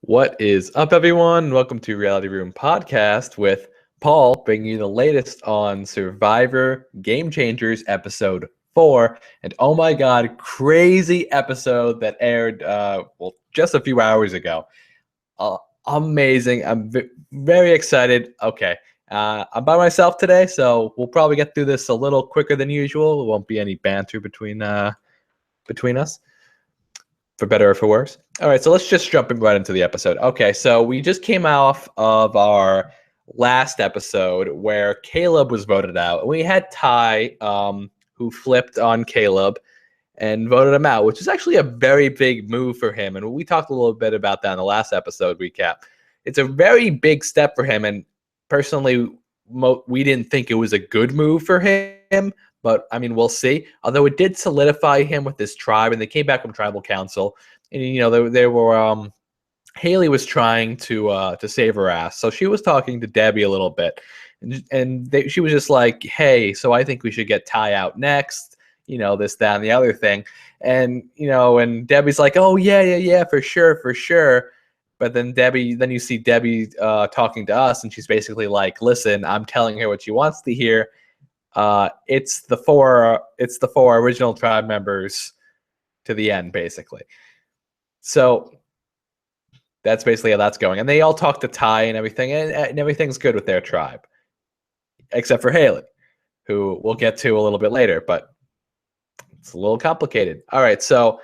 What is up, everyone? Welcome to Reality Room Podcast with Paul, bringing you the latest on Survivor Game Changers episode 4. And oh my god, crazy episode that aired just a few hours ago. Amazing. I'm very excited. Okay. I'm by myself today, so we'll probably get through this a little quicker than usual. There won't be any banter between us, for better or for worse. All right, so let's just jump right into the episode. Okay, so we just came off of our last episode where Caleb was voted out. We had Ty, who flipped on Caleb and voted him out, which is actually a very big move for him. And we talked a little bit about that in the last episode recap. It's a very big step for him. And personally, we didn't think it was a good move for him. But, I mean, we'll see. Although it did solidify him with this tribe, and they came back from tribal council. And, you know, they were Haley was trying to save her ass. So she was talking to Debbie a little bit. And she was just like, hey, so I think we should get Ty out next. You know, this, that, and the other thing. And, you know, and Debbie's like, oh, yeah, for sure. But then you see Debbie talking to us, and she's basically like, listen, I'm telling her what she wants to hear. It's the four original tribe members to the end, basically. So that's basically how that's going. And they all talk to Ty and everything, and everything's good with their tribe. Except for Haley, who we'll get to a little bit later, but it's a little complicated. All right, so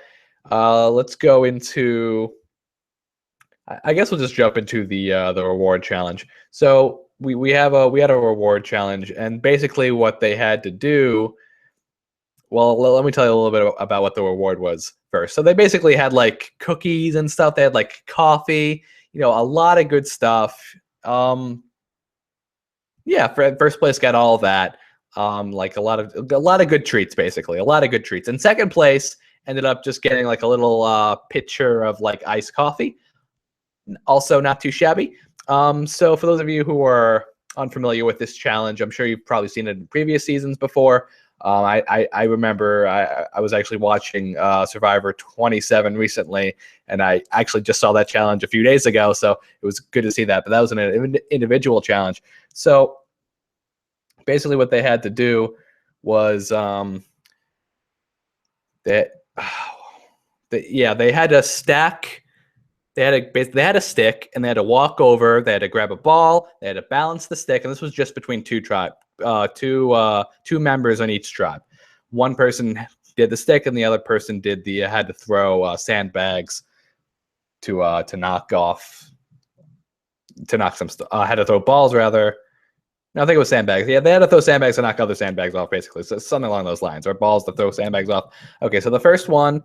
let's go into, I guess we'll just jump into the reward challenge. So we had a reward challenge, and basically what they had to do, well, let me tell you a little bit about what the reward was first. So they basically had like cookies and stuff. They had like coffee, you know, a lot of good stuff. Yeah, first place got all of that. Like a lot of good treats, basically, a lot of good treats. And second place ended up just getting like a little pitcher of like iced coffee. Also not too shabby. So for those of you who are unfamiliar with this challenge, I'm sure you've probably seen it in previous seasons before. I remember I was actually watching Survivor 27 recently, and I actually just saw that challenge a few days ago, so it was good to see that. But that was an individual challenge. So basically what they had to do was they had to stack. They had a stick, and they had to walk over. They had to grab a ball. They had to balance the stick, and this was just between two members on each tribe. One person did the stick, and the other person had to throw sandbags to knock some stuff. Had to throw balls rather. No, I think it was sandbags. Yeah, they had to throw sandbags to knock other sandbags off, basically. So something along those lines, or balls to throw sandbags off. Okay, so the first one.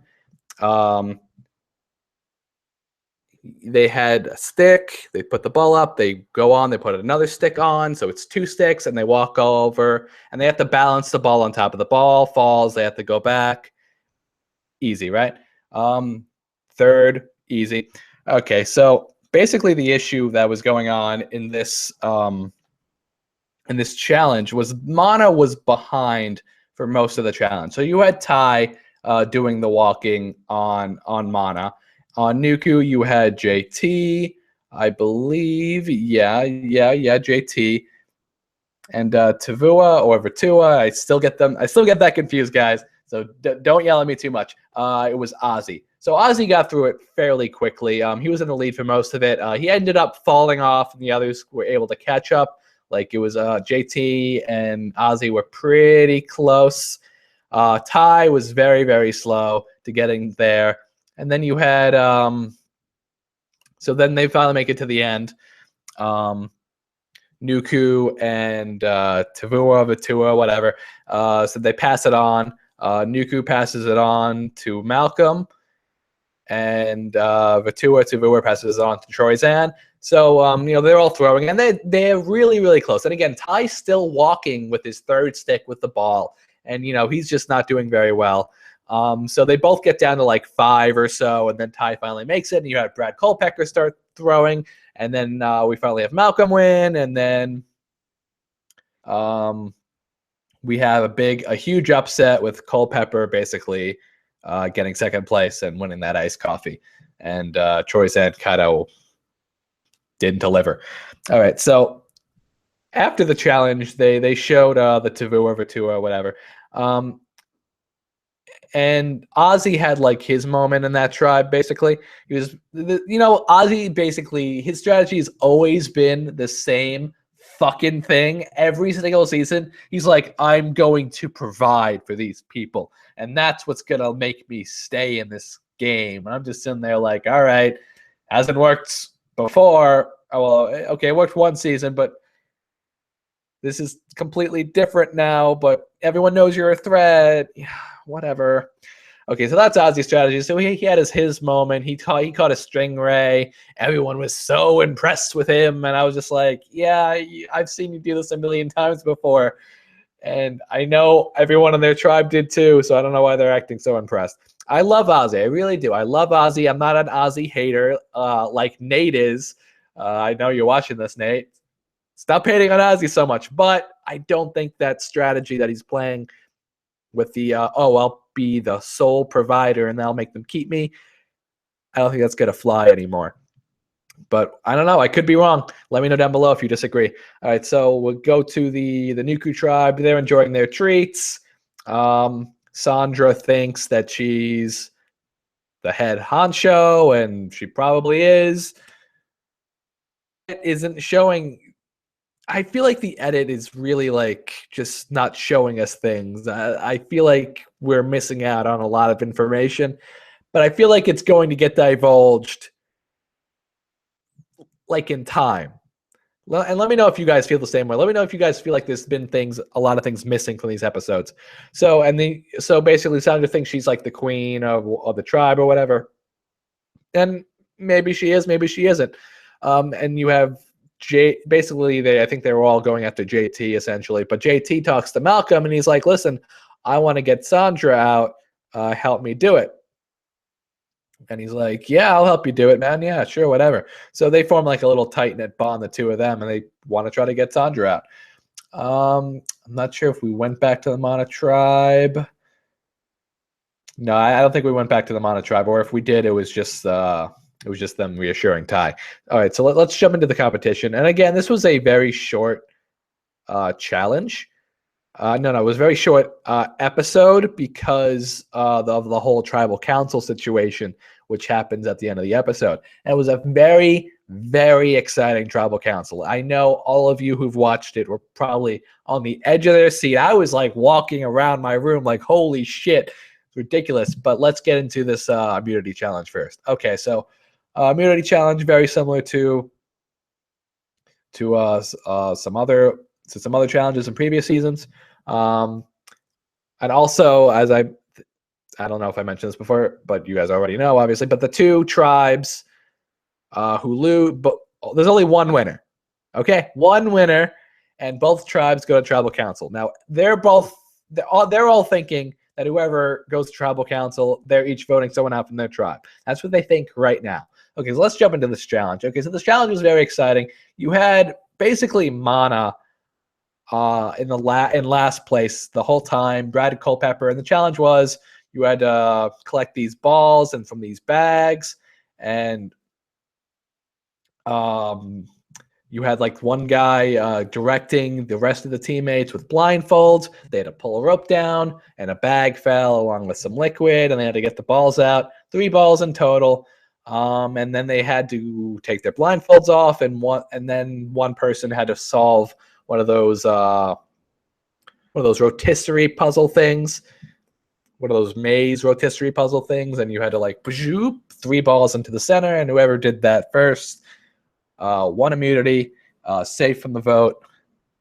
They had a stick, they put the ball up, they go on, they put another stick on, so it's two sticks, and they walk over, and they have to balance the ball on top of the ball, falls, they have to go back. Easy, right? Third, easy. Okay, so basically the issue that was going on in this challenge was Mana was behind for most of the challenge. So you had Ty doing the walking on Mana. On Nuku, you had JT, I believe. Yeah, JT. And Tavua or Vatua, I still get that confused, guys. So don't yell at me too much. It was Ozzy. So Ozzy got through it fairly quickly. He was in the lead for most of it. He ended up falling off, and the others were able to catch up. Like it was JT and Ozzy were pretty close. Ty was very, very slow to getting there. And then you had, so then they finally make it to the end. Nuku and Tavua, Vatua, whatever. So they pass it on. Nuku passes it on to Malcolm. And Tavua passes it on to Troyzan. So, you know, they're all throwing. And they're really, really close. And again, Ty's still walking with his third stick with the ball. And, you know, he's just not doing very well. So they both get down to like 5 or so, and then Ty finally makes it, and you have Brad Culpeper start throwing, and then we finally have Malcolm win, and then we have a huge upset with Culpeper getting second place and winning that iced coffee, and Troyzan kind of didn't deliver. All right, so after the challenge, they showed the Tavua Vatua, whatever. And Ozzy had like his moment in that tribe. Basically, he was, Ozzy basically his strategy has always been the same fucking thing every single season. He's like, I'm going to provide for these people, and that's what's gonna make me stay in this game. And I'm just sitting there like, all right, hasn't worked before. Oh, well, okay, it worked one season, but this is completely different now. But everyone knows you're a threat. Yeah, whatever. Okay, so that's Ozzy's strategy. So he had his moment. He caught a stingray. Everyone was so impressed with him, and I was just like, yeah, I've seen you do this a million times before, and I know everyone in their tribe did too. So I don't know why they're acting so impressed. I love Ozzy. I really do. I love Ozzy. I'm not an Ozzy hater like Nate is. I know you're watching this, Nate. Stop hating on Ozzy so much. But I don't think that strategy that he's playing with the, I'll be the sole provider and that'll make them keep me, I don't think that's going to fly anymore. But I don't know. I could be wrong. Let me know down below if you disagree. All right, so we'll go to the Nuku tribe. They're enjoying their treats. Sandra thinks that she's the head honcho, and she probably is. It isn't showing. I feel like the edit is really like just not showing us things. I feel like we're missing out on a lot of information, but I feel like it's going to get divulged like in time. And let me know if you guys feel the same way. Let me know if you guys feel like there's been a lot of things missing from these episodes. So basically Sandra thinks she's like the queen of the tribe or whatever. And maybe she is, maybe she isn't. And you have basically I think they were all going after JT essentially, but JT talks to Malcolm and he's like, listen, I want to get Sandra out. Help me do it. And he's like, yeah, I'll help you do it, man. Yeah, sure, whatever. So they form like a little tight-knit bond, the two of them, and they want to try to get Sandra out. I'm not sure if we went back to the Mana tribe. No, I don't think we went back to the Mana tribe, or if we did, it was just them reassuring Ty. All right, so let's jump into the competition. And again, this was a very short challenge. No, it was a very short episode because of the whole tribal council situation, which happens at the end of the episode. And it was a very, very exciting tribal council. I know all of you who've watched it were probably on the edge of their seat. I was like walking around my room like, holy shit, it's ridiculous. But let's get into this immunity challenge first. Okay, so immunity challenge, very similar to some other challenges in previous seasons. And also, as I don't know if I mentioned this before, but you guys already know, obviously, but the two tribes who lose, but there's only one winner. Okay, one winner, and both tribes go to tribal council. Now they're all thinking that whoever goes to tribal council, they're each voting someone out from their tribe. That's what they think right now. Okay, so let's jump into this challenge. Okay, so this challenge was very exciting. You had basically Mana in last place the whole time, Brad Culpepper, and the challenge was you had to collect these balls and from these bags, and you had like one guy directing the rest of the teammates with blindfolds. They had to pull a rope down, and a bag fell along with some liquid, and they had to get the balls out. 3 balls in total. And then they had to take their blindfolds off, and then one person had to solve one of those rotisserie puzzle things, one of those maze rotisserie puzzle things, and you had to like 3 balls into the center, and whoever did that first won immunity, safe from the vote,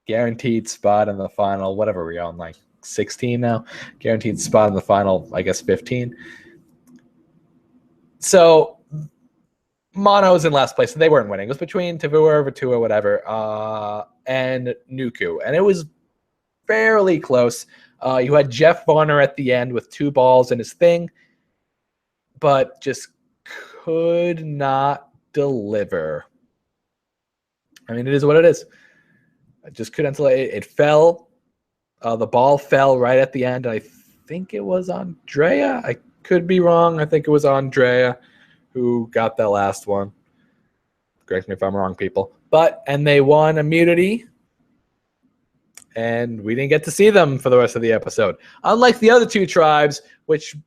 guaranteed spot in the final. Whatever we're on, like 16 now, guaranteed spot in the final. I guess 15. So Mono was in last place, and they weren't winning. It was between Tavua, Vatua, whatever, and Nuku, and it was fairly close. You had Jeff Varner at the end with 2 balls in his thing, but just could not deliver. I mean, it is what it is. I just couldn't until it fell. The ball fell right at the end. I think it was Andrea. I could be wrong. I think it was Andrea who got that last one. Correct me if I'm wrong, people. And they won immunity, and we didn't get to see them for the rest of the episode. Unlike the other two tribes, which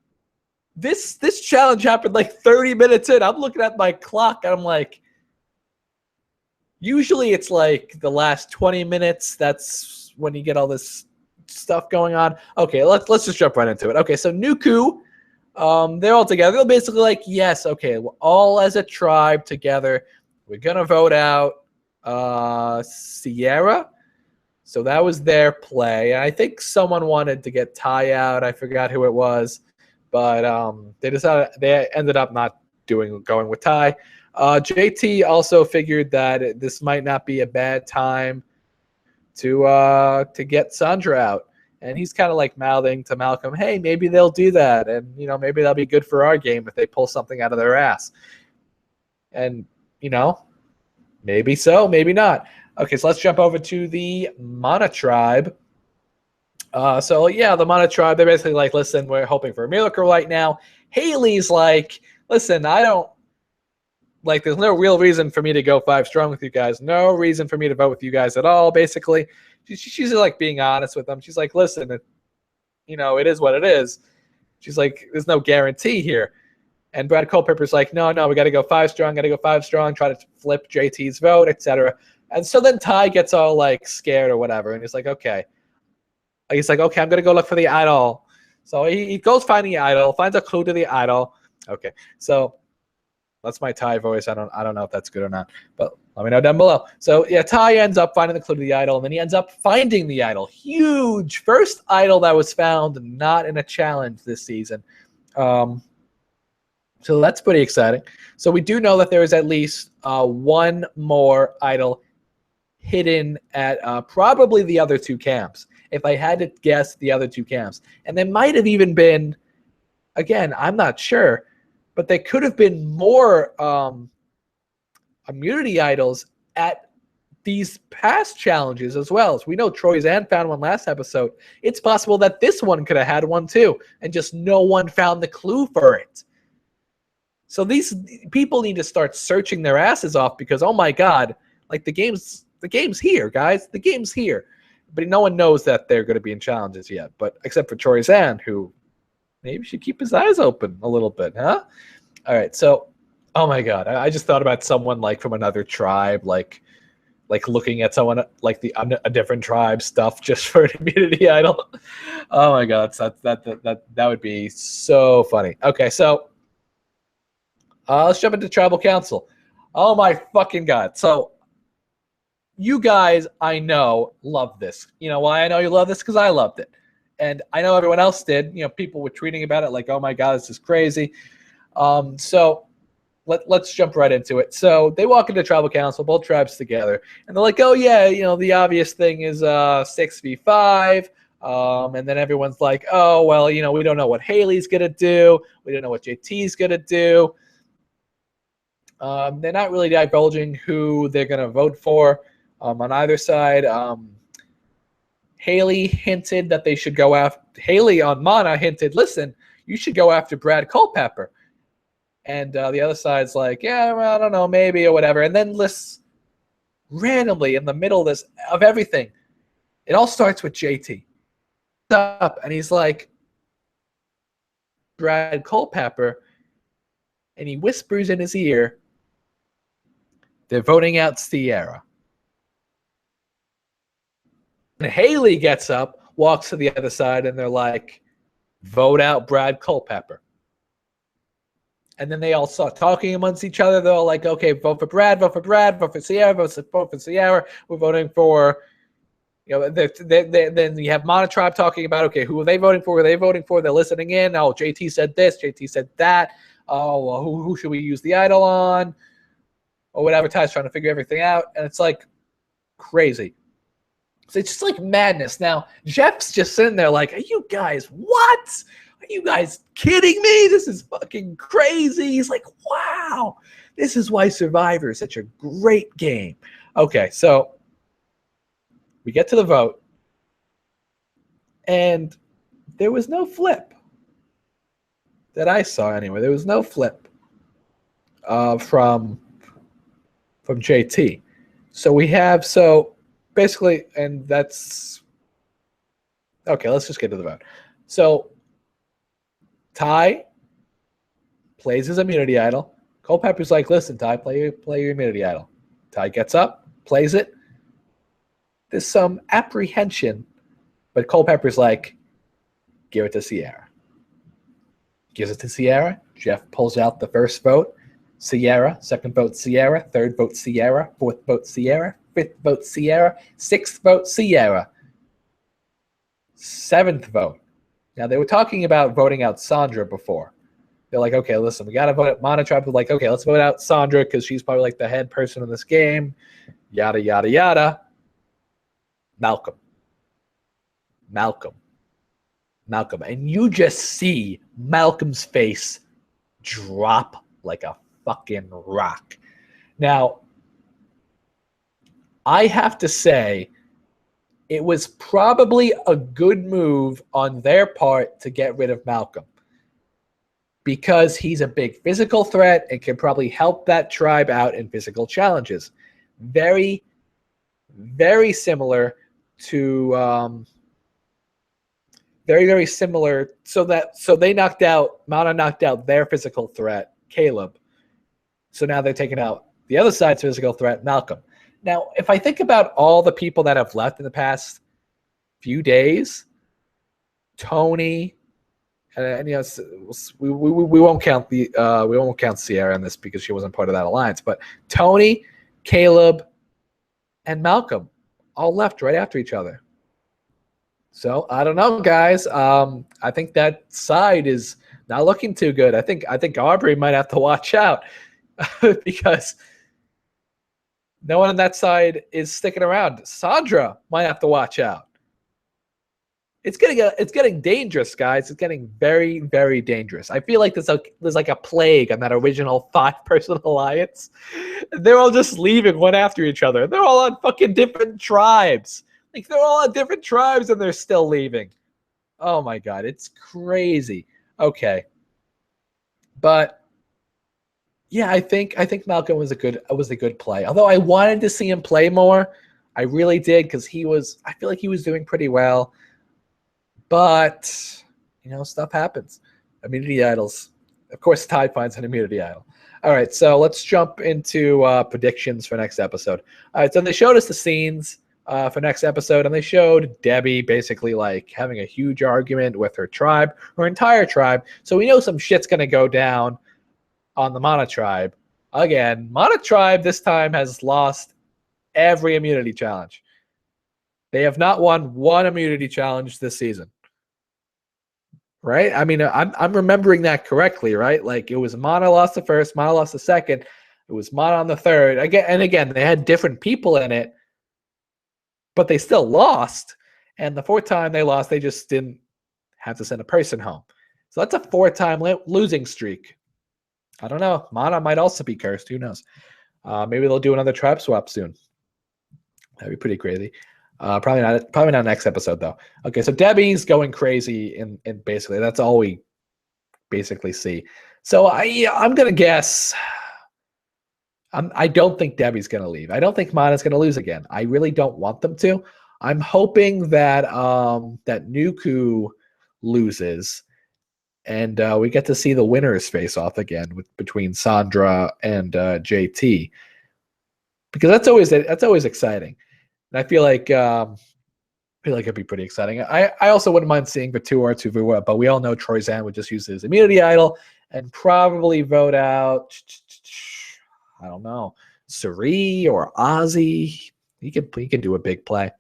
this challenge happened like 30 minutes in. I'm looking at my clock, and I'm like, usually it's like the last 20 minutes. That's when you get all this stuff going on. Okay, let's just jump right into it. Okay, so Nuku, they're all together. They're basically like, yes, okay, we're all as a tribe together. We're gonna vote out Sierra. So that was their play. I think someone wanted to get Ty out. I forgot who it was, but they ended up not going with Ty. JT also figured that this might not be a bad time to get Sandra out, and he's kind of like mouthing to Malcolm, "Hey, maybe they'll do that, and maybe that'll be good for our game if they pull something out of their ass." And maybe so, maybe not. Okay, so let's jump over to the Mana tribe. The Mana tribe, they're basically like, listen, we're hoping for a miracle right now. Haley's like, listen, I don't, like, there's no real reason for me to go 5 strong with you guys. No reason for me to vote with you guys at all, basically. She's like being honest with them. She's like, listen, it is what it is. She's like, there's no guarantee here. And Brad Culpepper's like, no, we got to go 5 strong, try to flip JT's vote, etc. And so then Ty gets all like scared or whatever, and he's like, okay. I'm gonna go look for the idol. So he goes find the idol, finds a clue to the idol. Okay, so that's my Ty voice. I don't know if that's good or not, but let me know down below. So yeah, Ty ends up finding the clue to the idol, and then he ends up finding the idol. Huge first idol that was found not in a challenge this season. So that's pretty exciting. So we do know that there is at least one more idol hidden at probably the other 2 camps. If I had to guess, the other 2 camps. And there might have even been, again, I'm not sure, but there could have been more immunity idols at these past challenges as well. As we know, Troy's Ann found one last episode. It's possible that this one could have had one too, and just no one found the clue for it. So these people need to start searching their asses off because, oh my God, like the game's here, guys. The game's here. But no one knows that they're going to be in challenges yet. But except for Troy Zan, who maybe should keep his eyes open a little bit, huh? All right, so, oh my God, I just thought about someone like from another tribe, like looking at someone like a different tribe stuff just for an immunity idol. Oh my God, so that would be so funny. Okay, so let's jump into Tribal Council. Oh my fucking God! So you guys, I know, love this. You know why I know you love this? Because I loved it. And I know everyone else did. People were tweeting about it like, oh my God, this is crazy. So let's jump right into it. So they walk into Tribal Council, both tribes together. And they're like, oh yeah, the obvious thing is 6v5. And then everyone's like, oh, well, we don't know what Haley's going to do. We don't know what JT's going to do. They're not really divulging who they're going to vote for. On either side, Haley hinted that they should go after. Haley on Mana hinted, listen, you should go after Brad Culpepper. And the other side's like, yeah, well, I don't know, maybe or whatever. And then lists randomly in the middle of everything. It all starts with JT. Up, and he's like, Brad Culpepper, and he whispers in his ear, they're voting out Sierra. And Haley gets up, walks to the other side, and they're like, vote out Brad Culpepper. And then they all start talking amongst each other. They're all like, okay, vote for Brad, vote for Sierra, vote for Sierra. We're voting for, then you have Mana Tribe talking about, okay, who are they voting for? Who are they voting for? They're listening in. Oh, JT said this, JT said that. Oh, well, who should we use the idol on? Or whatever. Ty's trying to figure everything out. And it's like crazy. So it's just like madness. Now, Jeff's just sitting there like, are you guys, what? Are you guys kidding me? This is fucking crazy. He's like, wow, this is why Survivor is such a great game. Okay, so we get to the vote, and there was no flip that I saw anyway. There was no flip from from JT. So we have, so basically, and that's, okay, let's just get to the vote. So Ty plays his immunity idol. Culpepper's like, listen, Ty, play your immunity idol. Ty gets up, plays it. There's some apprehension, but Culpepper's like, give it to Sierra. Gives it to Sierra. Jeff pulls out the first vote. Sierra. Second vote, Sierra. Third vote, Sierra. Fourth vote, Sierra. Fifth vote, Sierra. Sixth vote, Sierra. Seventh vote. Now, they were talking about voting out Sandra before. They're like, okay, listen, we got to vote out Monotribe. They're like, okay, let's vote out Sandra because she's probably like the head person in this game. Yada, yada, yada. Malcolm. And you just see Malcolm's face drop like a fucking rock. Now, I have to say, it was probably a good move on their part to get rid of Malcolm because he's a big physical threat and can probably help that tribe out in physical challenges. Very, very similar to very similar. So they knocked out, Mana knocked out their physical threat, Caleb. So now they're taking out the other side's physical threat, Malcolm. Now, if I think about all the people that have left in the past few days, Tony, and you know, we won't count Sierra in this because she wasn't part of that alliance. But Tony, Caleb, and Malcolm all left right after each other. So I don't know, guys. I think that side is not looking too good. I think Aubrey might have to watch out because no one on that side is sticking around. Sandra might have to watch out. It's getting dangerous, guys. It's getting very, very dangerous. I feel like there's like a plague on that original 5-person alliance. They're all just leaving one after each other. They're all on fucking different tribes. Like, they're all on different tribes and they're still leaving. Oh my God, it's crazy. Okay. But yeah, I think Malcolm was a good play. Although I wanted to see him play more. I really did, because I feel like he was doing pretty well. But, you know, stuff happens. Immunity idols. Of course, Ty finds an immunity idol. All right, so let's jump into predictions for next episode. All right, so they showed us the scenes for next episode, and they showed Debbie basically like having a huge argument with her tribe, her entire tribe. So we know some shit's going to go down on the Mana tribe. Again, Mana tribe this time has lost every immunity challenge. They have not won one immunity challenge this season. Right? I mean, I'm remembering that correctly, right? Like, it was Mana lost the first, Mana lost the second, it was Mana on the third. Again, they had different people in it, but they still lost. And the fourth time they lost, they just didn't have to send a person home. So that's a 4-time losing streak. I don't know. Mana might also be cursed. Who knows? Maybe they'll do another tribe swap soon. That'd be pretty crazy. Probably not next episode though. Okay, so Debbie's going crazy, and basically that's all we basically see. So I'm gonna guess. I don't think Debbie's gonna leave. I don't think Mana's gonna lose again. I really don't want them to. I'm hoping that that Nuku loses, and we get to see the winners face off again between Sandra and JT, because that's always exciting. And I feel like it'd be pretty exciting. I also wouldn't mind seeing Vitua or Tuvua, but we all know Troyzan would just use his immunity idol and probably vote out, I don't know, Suri or Ozzy. He could do a big play,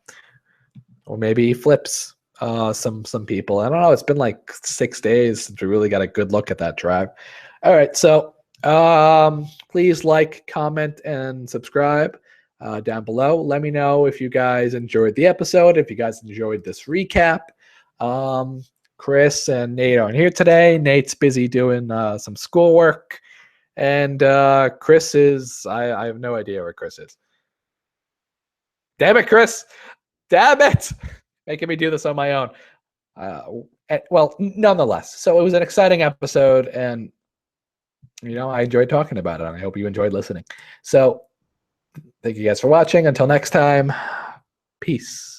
or maybe he flips some people. I don't know. It's been like 6 days since we really got a good look at that tribe. All right, so please like, comment, and subscribe down below. Let me know if you guys enjoyed the episode, if you guys enjoyed this recap. Chris and Nate aren't here today. Nate's busy doing some schoolwork, and Chris is, I have no idea where Chris is. Damn it, Chris. Damn it. Making me do this on my own. Well, nonetheless, so it was an exciting episode, and, you know, I enjoyed talking about it, and I hope you enjoyed listening. So Thank you guys for watching. Until next time, peace.